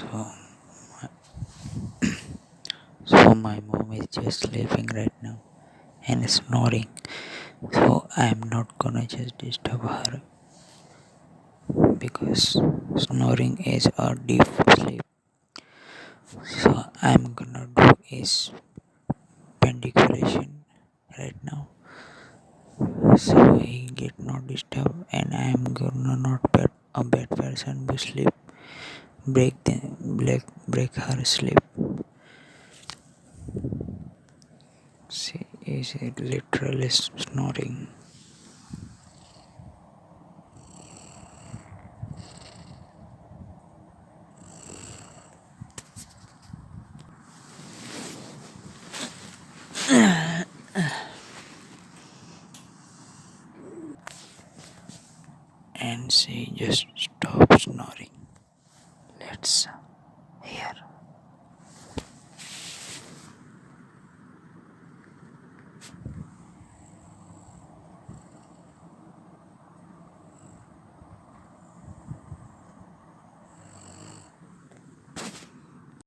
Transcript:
So, so my mom is just sleeping right now and snoring. So I'm not gonna just disturb her because snoring is a deep sleep. So I'm gonna do is pendiculation right now. So he get not disturbed, and I'm gonna not bet a bad person who sleep break her sleep. She is literally snoring. And she just stopped snoring. Let's hear.